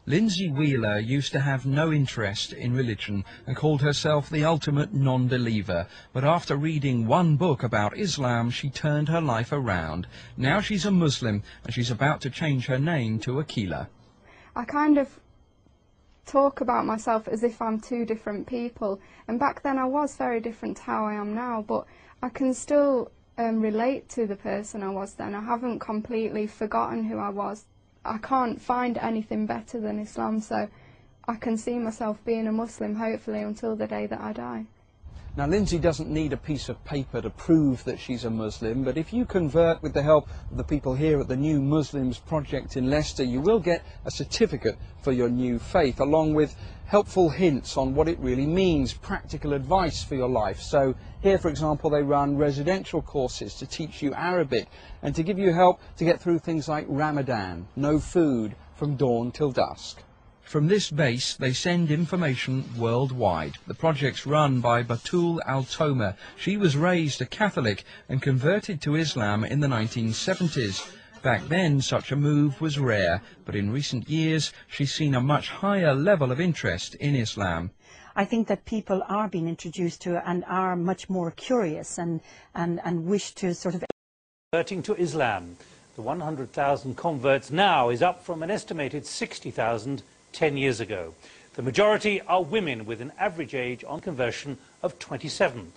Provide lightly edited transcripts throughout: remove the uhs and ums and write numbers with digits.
Lindsay Wheeler used to have no interest in religion and called herself the ultimate non-believer, but after reading one book about Islam, she turned her life around. Now she's a Muslim and she's about to change her name to Akila. I kind of talk about myself as if I'm two different people, and back then I was very different to how I am now, but I can still relate to the person I was then. I haven't completely forgotten who I was. I can't find anything better than Islam, so I can see myself being a Muslim, hopefully, until the day that I die. Now, Lindsay doesn't need a piece of paper to prove that she's a Muslim, but if you convert with the help of the people here at the New Muslims Project in Leicester, you will get a certificate for your new faith, along with helpful hints on what it really means, practical advice for your life. So here, for example, they run residential courses to teach you Arabic and to give you help to get through things like Ramadan, no food from dawn till dusk. From this base, they send information worldwide. The project's run by Batul Al-Toma. She was raised a Catholic and converted to Islam in the 1970s. Back then, such a move was rare, but in recent years, she's seen a much higher level of interest in Islam. I think that people are being introduced to it and are much more curious and wish to sort of... Converting to Islam. The 100,000 converts now is up from an estimated 60,000 10 years ago. The majority are women with an average age on conversion of 27.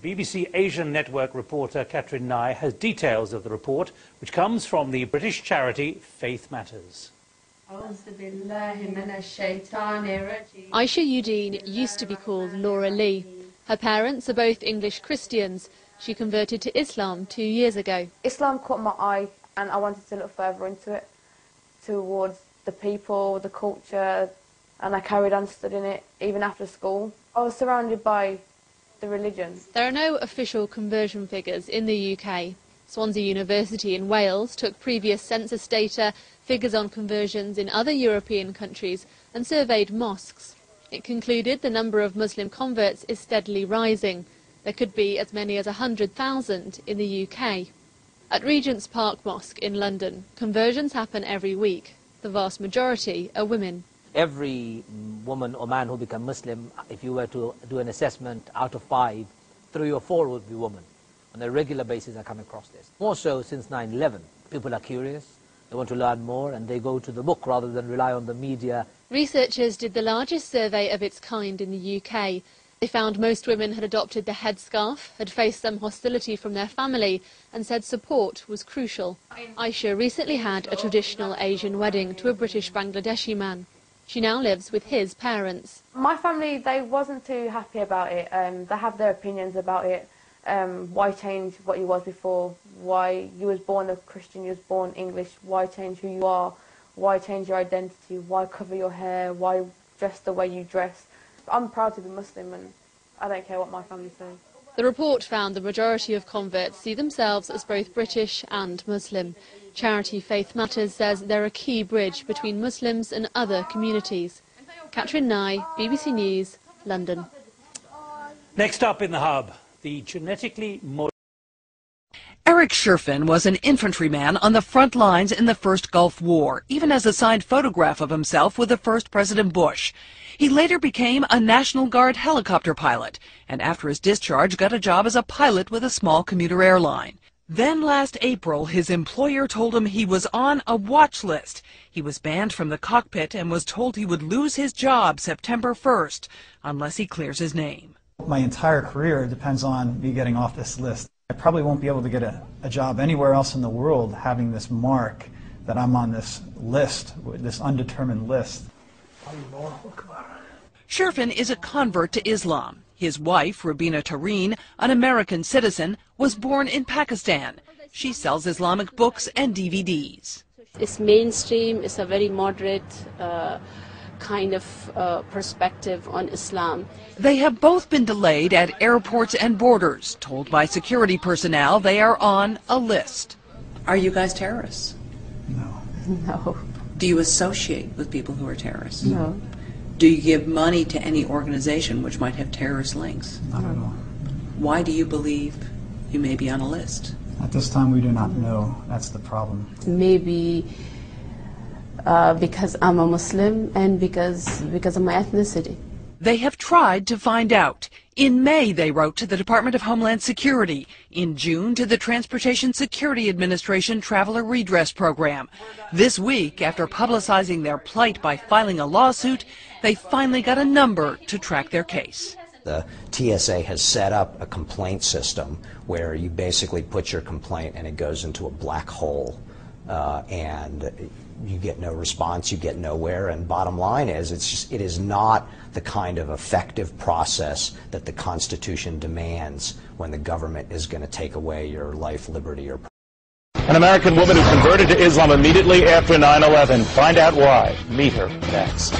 The BBC Asian Network reporter Catherine Nye has details of the report, which comes from the British charity Faith Matters. Aisha Udine used to be called Laura Lee. Her parents are both English Christians. She converted to Islam 2 years ago. Islam caught my eye and I wanted to look further into it, towards the people, the culture, and I carried on studying it even after school. I was surrounded by the religion. There are no official conversion figures in the UK. Swansea University in Wales took previous census data, figures on conversions in other European countries, and surveyed mosques. It concluded the number of Muslim converts is steadily rising. There could be as many as 100,000 in the UK. At Regent's Park Mosque in London, conversions happen every week. The vast majority are women. Every woman or man who becomes Muslim, if you were to do an assessment, out of 5, 3 or 4 would be women. On a regular basis I come across this. More so since 9/11. People are curious, they want to learn more, and they go to the book rather than rely on the media. Researchers did the largest survey of its kind in the UK. They found most women had adopted the headscarf, had faced some hostility from their family, and said support was crucial. Aisha recently had a traditional Asian wedding to a British Bangladeshi man. She now lives with his parents. My family, they wasn't too happy about it. They have their opinions about it. Why change what you was before? Why you was born a Christian, you was born English? Why change who you are? Why change your identity? Why cover your hair? Why dress the way you dress? I'm proud to be Muslim and I don't care what my family says. The report found the majority of converts see themselves as both British and Muslim. Charity Faith Matters says they're a key bridge between Muslims and other communities. Catherine Nye, BBC News, London. Next up in the hub, the genetically modified... Eric Sherfin was an infantryman on the front lines in the first Gulf War, even has a signed photograph of himself with the first President Bush. He later became a National Guard helicopter pilot, and after his discharge got a job as a pilot with a small commuter airline. Then last April, his employer told him he was on a watch list. He was banned from the cockpit and was told he would lose his job September 1st, unless he clears his name. My entire career depends on me getting off this list. I probably won't be able to get a job anywhere else in the world having this mark that I'm on this list, this undetermined list. Sherfin is a convert to Islam. His wife, Rabina Tareen, an American citizen, was born in Pakistan. She sells Islamic books and DVDs. It's mainstream, it's a very moderate kind of perspective on Islam. They have both been delayed at airports and borders, told by security personnel they are on a list. Are you guys terrorists? No. No. Do you associate with people who are terrorists? No. Do you give money to any organization which might have terrorist links? Not at all. Why do you believe you may be on a list? At this time we do not know. That's the problem. Maybe because I'm a Muslim and because of my ethnicity. They have tried to find out. In May, they wrote to the Department of Homeland Security. In June, to the Transportation Security Administration Traveler Redress Program. This week, after publicizing their plight by filing a lawsuit, they finally got a number to track their case. The TSA has set up a complaint system where you basically put your complaint and it goes into a black hole, and you get no response, you get nowhere, and bottom line is it is not the kind of effective process that the Constitution demands when the government is going to take away your life, liberty, or An American woman who converted to Islam immediately after 9/11. Find out why. Meet her next.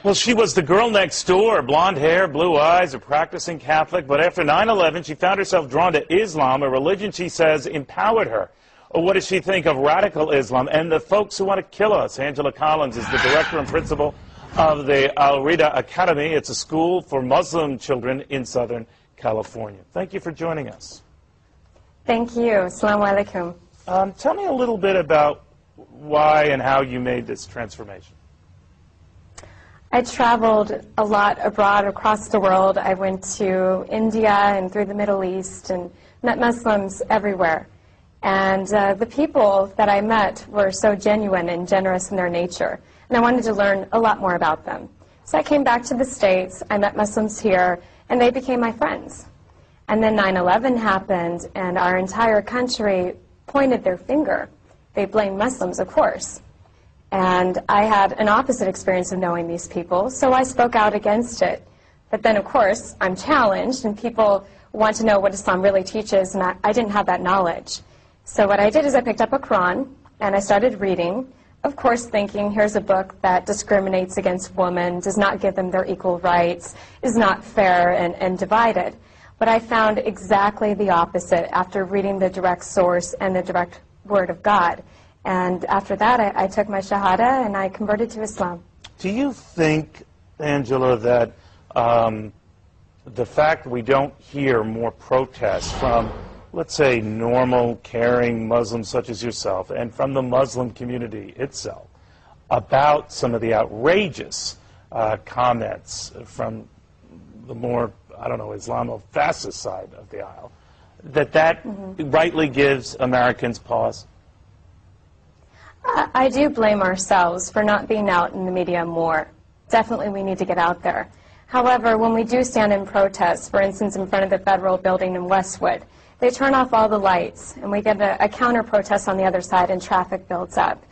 Well, she was the girl next door, blonde hair, blue eyes, a practicing Catholic, but after 9/11, she found herself drawn to Islam, a religion she says empowered her. What does she think of radical Islam and the folks who want to kill us? Angela Collins is the director and principal of the Al-Rida Academy. It's a school for Muslim children in Southern California. Thank you for joining us. Thank you. Assalamu alaikum. Tell me a little bit about why and how you made this transformation. I traveled a lot abroad across the world. I went to India and through the Middle East and met Muslims everywhere. And the people that I met were so genuine and generous in their nature. And I wanted to learn a lot more about them. So I came back to the States, I met Muslims here, and they became my friends. And then 9/11 happened, and our entire country pointed their finger. They blamed Muslims, of course. And I had an opposite experience of knowing these people, so I spoke out against it. But then, of course, I'm challenged, and people want to know what Islam really teaches, and I didn't have that knowledge. So what I did is I picked up a Quran, and I started reading, of course thinking, here's a book that discriminates against women, does not give them their equal rights, is not fair and divided. But I found exactly the opposite after reading the direct source and the direct word of God. And after that, I took my Shahada and I converted to Islam. Do you think, Angela, that the fact we don't hear more protests from, let's say, normal, caring Muslims such as yourself and from the Muslim community itself about some of the outrageous comments from the more, I don't know, Islamo-fascist side of the aisle, that rightly gives Americans pause? I do blame ourselves for not being out in the media more. Definitely we need to get out there. However, when we do stand in protest, for instance in front of the federal building in Westwood, they turn off all the lights and we get a counter-protest on the other side and traffic builds up.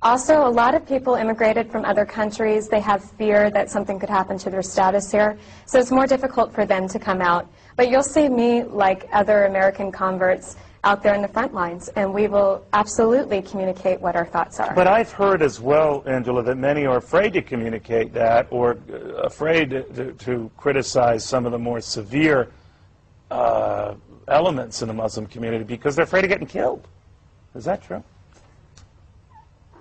Also, a lot of people immigrated from other countries. They have fear that something could happen to their status here, so it's more difficult for them to come out. But you'll see me, like other American converts, out there in the front lines, and we will absolutely communicate what our thoughts are. But I've heard as well, Angela, that many are afraid to communicate that or afraid to criticize some of the more severe elements in the Muslim community because they're afraid of getting killed. Is that true?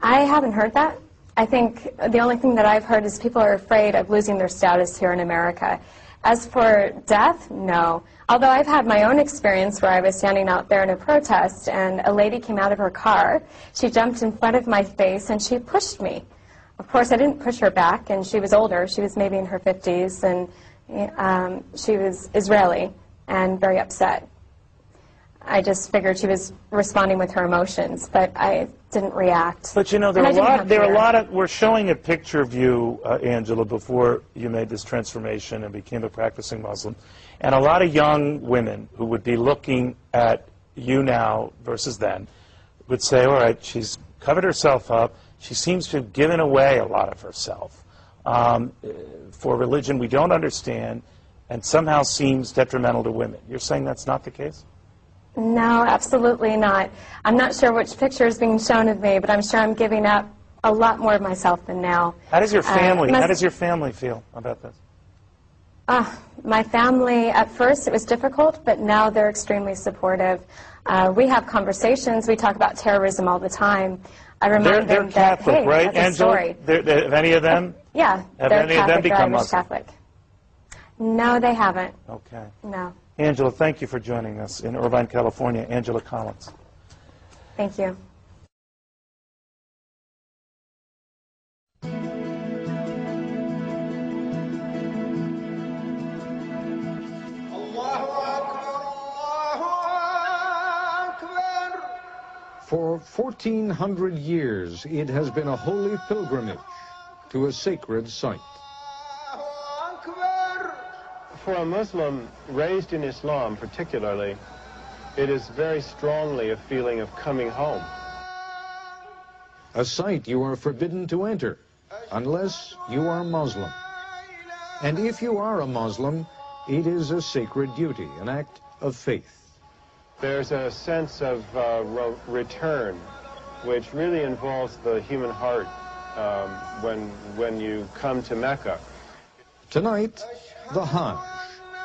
I haven't heard that. I think the only thing that I've heard is people are afraid of losing their status here in America. As for death, no. Although I've had my own experience where I was standing out there in a protest and a lady came out of her car, she jumped in front of my face and she pushed me. Of course, I didn't push her back, and she was older. She was maybe in her 50s, and she was Israeli and very upset. I just figured she was responding with her emotions, but I didn't react. But you know, there are a lot of, we're showing a picture of you, Angela, before you made this transformation and became a practicing Muslim. And a lot of young women who would be looking at you now versus then would say, all right, she's covered herself up. She seems to have given away a lot of herself for religion we don't understand and somehow seems detrimental to women. You're saying that's not the case? No, absolutely not. I'm not sure which picture is being shown of me, but I'm sure I'm giving up a lot more of myself than now. How does your family feel about this? My family, at first it was difficult, but now they're extremely supportive. We have conversations. We talk about terrorism all the time. I remind them that, Catholic, hey, right? that's a story. Have any of them? Yeah, have they're any Catholic, of them become Irish Muslim? Catholic. No, they haven't. Okay. No. Angela, thank you for joining us in Irvine, California. Angela Collins. Thank you. For 1,400 years, it has been a holy pilgrimage to a sacred site. For a Muslim raised in Islam particularly, it is very strongly a feeling of coming home. A site you are forbidden to enter unless you are Muslim. And if you are a Muslim, it is a sacred duty, an act of faith. There's a sense of return, which really involves the human heart when you come to Mecca. Tonight, the Hajj,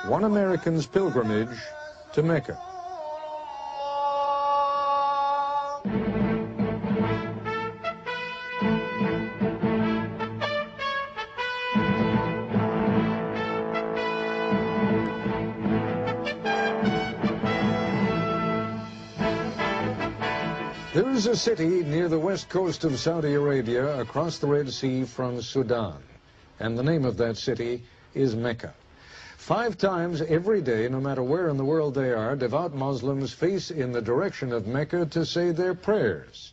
one American's pilgrimage to Mecca. There is a city near the west coast of Saudi Arabia across the Red Sea from Sudan, and the name of that city is Mecca. 5 times every day, no matter where in the world they are, devout Muslims face in the direction of Mecca to say their prayers.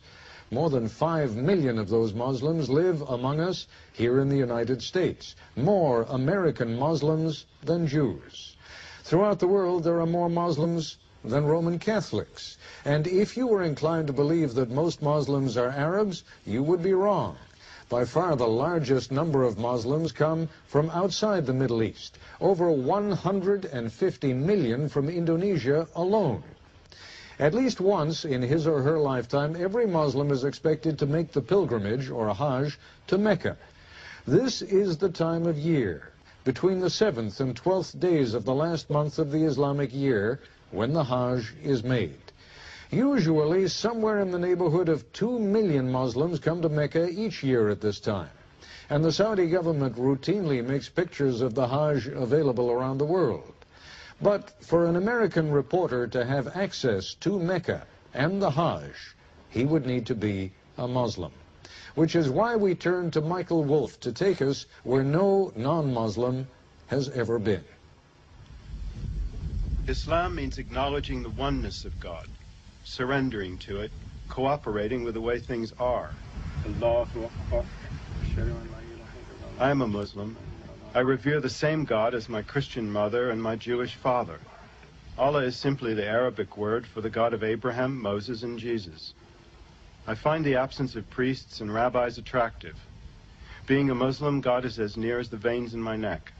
More than 5 million of those Muslims live among us here in the United States. More American Muslims than Jews. Throughout the world, there are more Muslims than Roman Catholics. And if you were inclined to believe that most Muslims are Arabs, you would be wrong. By far the largest number of Muslims come from outside the Middle East, over 150 million from Indonesia alone. At least once in his or her lifetime, every Muslim is expected to make the pilgrimage, or Hajj, to Mecca. This is the time of year, between the 7th and 12th days of the last month of the Islamic year, when the Hajj is made. Usually, somewhere in the neighborhood of 2 million Muslims come to Mecca each year at this time. And the Saudi government routinely makes pictures of the Hajj available around the world. But for an American reporter to have access to Mecca and the Hajj, he would need to be a Muslim. Which is why we turn to Michael Wolf to take us where no non-Muslim has ever been. Islam means acknowledging the oneness of God, surrendering to it, cooperating with the way things are. I am a Muslim. I revere the same God as my Christian mother and my Jewish father. Allah is simply the Arabic word for the God of Abraham, Moses, and Jesus. I find the absence of priests and rabbis attractive. Being a Muslim, God is as near as the veins in my neck.